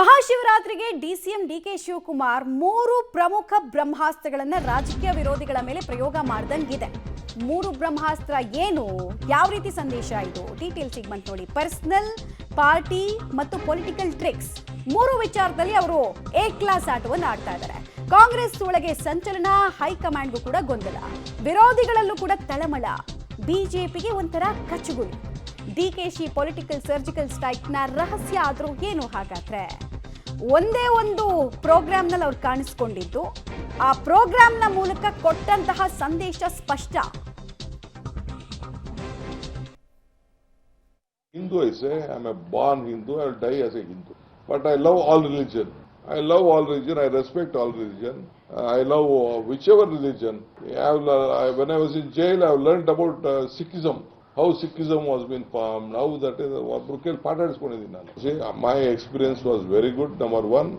ಮಹಾಶಿವರಾತ್ರಿಗೆ DCM DK Shivakumar 3 ಪ್ರಮುಖ ಬ್ರಹ್ಮಾಸ್ತ್ರಗಳನ್ನ ರಾಜಕೀಯ ವಿರೋಧಿಗಳ ಮೇಲೆ ಪ್ರಯೋಗ ಮಾಡಿದಂಗಿದೆ. 3 ಬ್ರಹ್ಮಾಸ್ತ್ರ ಏನು, ಯಾವ ರೀತಿ ಸಂದೇಶ ಇದು, ಡೀಟೇಲ್ಸ್ ಈಗ ಬಂತು ನೋಡಿ. ಪರ್ಸನಲ್, ಪಾರ್ಟಿ ಮತ್ತು ಪೊಲಿಟಿಕಲ್ ಟ್ರಿಕ್ಸ್ 3 ವಿಚಾರದಲ್ಲಿ ಅವರು ಎ ಕ್ಲಾಸ್ ಆಟವನ್ನು ಆಡ್ತಾ ಇದ್ದಾರೆ. ಕಾಂಗ್ರೆಸ್ ಒಳಗೆ ಸಂಚಲನ, ಹೈಕಮಾಂಡ್ಗೂ ಕೂಡ ಗೊಂದಲ, ವಿರೋಧಿಗಳಲ್ಲೂ ಕೂಡ ತಳಮಳ, ಬಿಜೆಪಿಗೆ ಒಂಥರ ಕಚ್ಚುಗುಳಿ. ಡಿಕೆಶಿ ಪೊಲಿಟಿಕಲ್ ಸರ್ಜಿಕಲ್ ಸ್ಟ್ರೈಕ್ನ ರಹಸ್ಯ ಆದರೂ ಏನು? ಹಾಗಾದ್ರೆ ಒಂದೇ ಒಂದು ಪ್ರೋಗ್ರಾಮ್ನಲ್ಲಿ ಅವ್ರು ಕಾಣಿಸ್ಕೊಂಡಿದ್ದು, ಆ ಪ್ರೋಗ್ರಾಮ್ನ ಮೂಲಕ ಕೊಟ್ಟಂತಹ ಸಂದೇಶ ಸ್ಪಷ್ಟ. Hindu, I say, I'm a born Hindu, I'll die as a Hindu. But I love all religion. I love all religion, I respect all religion. I love whichever religion. When I was in jail, I learned about Sikhism. How Sikhism was being formed, how that is my experience was very good. Number one,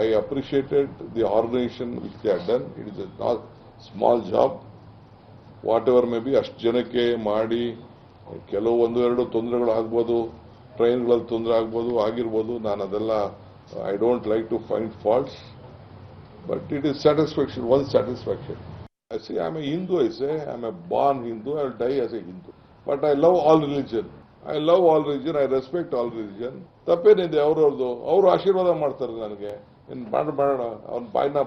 I appreciated the organization which they had done. It is a not small job. Whatever may be, ಅಷ್ಟು ಜನಕ್ಕೆ ಮಾಡಿ ಕೆಲವು 1-2 ತೊಂದರೆಗಳು ಆಗ್ಬೋದು, ಟ್ರೈನ್ಗಳಲ್ಲಿ ತೊಂದರೆ ಆಗ್ಬೋದು, ಆಗಿರ್ಬೋದು. ನಾನು ಅದೆಲ್ಲ I don't like to find faults, but it is satisfaction, one satisfaction. I say I'm a Hindu, I say I'm a born Hindu, I will die as a Hindu. But I love all religion. I love all religion, I respect all religion. ತಪ್ಪೇನಿದೆ, ಅವ್ರವ್ರದ್ದು, ಅವರು ಆಶೀರ್ವಾದ ಮಾಡ್ತಾರೆ ನನಗೆ. ಇನ್ನು ಮಾಡೋಣ ಅವ್ನ ಬಾಯ್ನ